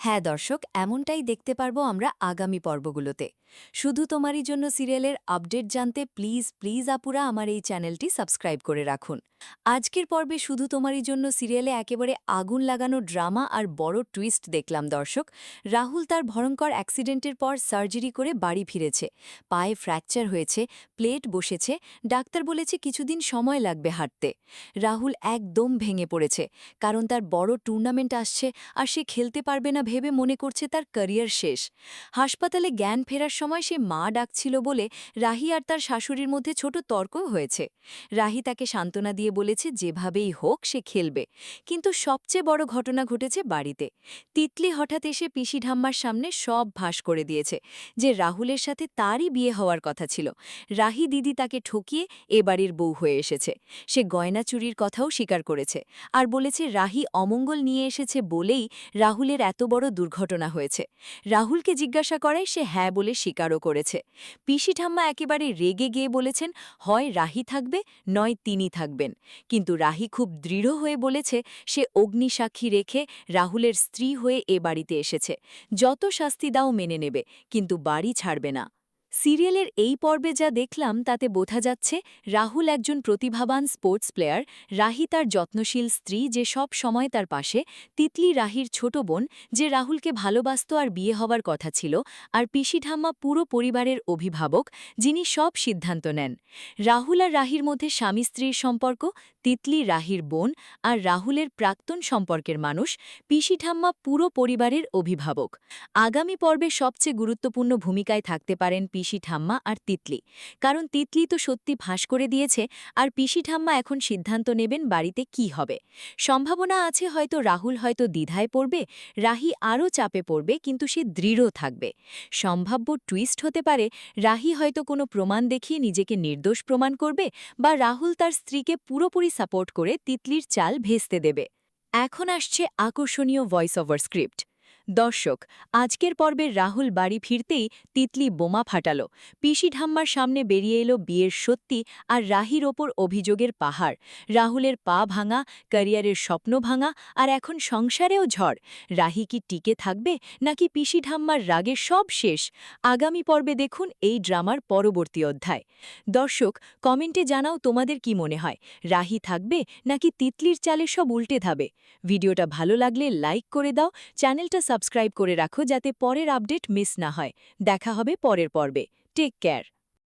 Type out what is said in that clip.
হ্যাঁ দর্শক, এমনটাই দেখতে পারবো আমরা আগামী পর্বগুলোতে। শুধু তোমারই জন্য সিরিয়ালের আপডেট জানতে প্লিজ প্লিজ আপুরা আমার এই চ্যানেলটি সাবস্ক্রাইব করে রাখুন। আজকের পর্বে শুধু তোমারই জন্য সিরিয়ালে একেবারে আগুন লাগানো ড্রামা আর বড় টুইস্ট দেখলাম দর্শক। রাহুল তার ভয়ঙ্কর অ্যাক্সিডেন্টের পর সার্জারি করে বাড়ি ফিরেছে। পায়ে ফ্র্যাকচার হয়েছে, প্লেট বসেছে, ডাক্তার বলেছে কিছুদিন সময় লাগবে হাঁটতে। রাহুল একদম ভেঙে পড়েছে, কারণ তার বড় টুর্নামেন্ট আসছে আর সে খেলতে পারবে না ভেবে মনে করছে তার ক্যারিয়ার শেষ। হাসপাতালে জ্ঞান ফেরার সময় সে মা ডাকছিল বলে রাহি আর তার শাশুড়ির মধ্যে ছোট তর্কও হয়েছে। রাহি তাকে সান্ত্বনা দিয়ে বলেছে যেভাবেই হোক সে খেলবে, কিন্তু সবচেয়ে বড় ঘটনা ঘটেছে বাড়িতে। তিতলি হঠাৎ এসে পিসি ঠাম্মার সামনে সব ভাস করে দিয়েছে যে রাহুলের সাথে তারই বিয়ে হওয়ার কথা ছিল। রাহি দিদি তাকে ঠকিয়ে এ বাড়ির বউ হয়ে এসেছে। সে গয়না চুরির কথাও স্বীকার করেছে আর বলেছে রাহি অমঙ্গল নিয়ে এসেছে বলেই রাহুলের এত বড় দুর্ঘটনা হয়েছে। রাহুলকে জিজ্ঞাসা করায় সে হ্যাঁ বলে স্বীকারও করেছে। পিসি ঠাম্মা একেবারে রেগে গিয়ে বলেছেন হয় রাহি থাকবে নয় তিনি থাকবেন। কিন্তু রাহি খুব দৃঢ় হয়ে বলেছে সে অগ্নিসাক্ষী রেখে রাহুলের স্ত্রী হয়ে এ বাড়িতে এসেছে। যত শাস্তি দাও মেনে নেবে, কিন্তু বাড়ি ছাড়বে না। সিরিয়ালের এই পর্বে যা দেখলাম তাতে বোঝা যাচ্ছে রাহুল একজন প্রতিভাবান স্পোর্টস প্লেয়ার, রাহি তার যত্নশীল স্ত্রী যে সব সময় তার পাশে, তিতলি রাহির ছোট বোন যে রাহুলকে ভালোবাসত আর বিয়ে হওয়ার কথা ছিল, আর পিসি ঠাম্মা পুরো পরিবারের অভিভাবক যিনি সব সিদ্ধান্ত নেন। রাহুল আর রাহির মধ্যে স্বামী স্ত্রীর সম্পর্ক, তিতলি রাহির বোন আর রাহুলের প্রাক্তন সম্পর্কের মানুষ, পিসি ঠাম্মা পুরো পরিবারের অভিভাবক। আগামী পর্বে সবচেয়ে গুরুত্বপূর্ণ ভূমিকায় থাকতে পারেন পিসি ঠাম্মা আর তিতলি, কারণ তিতলি তো সত্যি ফাঁস করে দিয়েছে আর পিসি ঠাম্মা এখন সিদ্ধান্ত নেবেন বাড়িতে কি হবে। সম্ভাবনা আছে হয়তো রাহুল হয়তো দ্বিধায় পড়বে, রাহি আরও চাপে পড়বে, কিন্তু সে দৃঢ় থাকবে। সম্ভাব্য টুইস্ট হতে পারে রাহি হয়তো কোনো প্রমাণ দেখিয়ে নিজেকে নির্দোষ প্রমাণ করবে, বা রাহুল তার স্ত্রীকে পুরোপুরি সাপোর্ট করে তিতলির চাল ভেস্তে দেবে। এখন আসছে আকর্ষণীয় ভয়েস ওভার স্ক্রিপ্ট। দর্শক, আজকের পর্বে রাহুল বাড়ি ফিরতেই তিতলি বোমা ফাটাল। পিসি ঠাম্মার সামনে বেরিয়ে এলো বিয়ের সত্যি আর রাহির ওপর অভিযোগের পাহাড়। রাহুলের পা ভাঙা, ক্যারিয়ারের স্বপ্ন ভাঙা, আর এখন সংসারেও ঝড়। রাহি কি টিকে থাকবে নাকি পিসি ঠাম্মার রাগে সব শেষ? আগামী পর্বে দেখুন এই ড্রামার পরবর্তী অধ্যায়। দর্শক, কমেন্টে জানাও তোমাদের কি মনে হয়, রাহি থাকবে নাকি তিতলির চালে সব উল্টে ধাবে? ভিডিওটা ভালো লাগলে লাইক করে দাও, চ্যানেলটা সাবস্ক্রাইব করে রাখো যাতে পরের আপডেট মিস না হয়। দেখা হবে পরের পর্বে। Take care.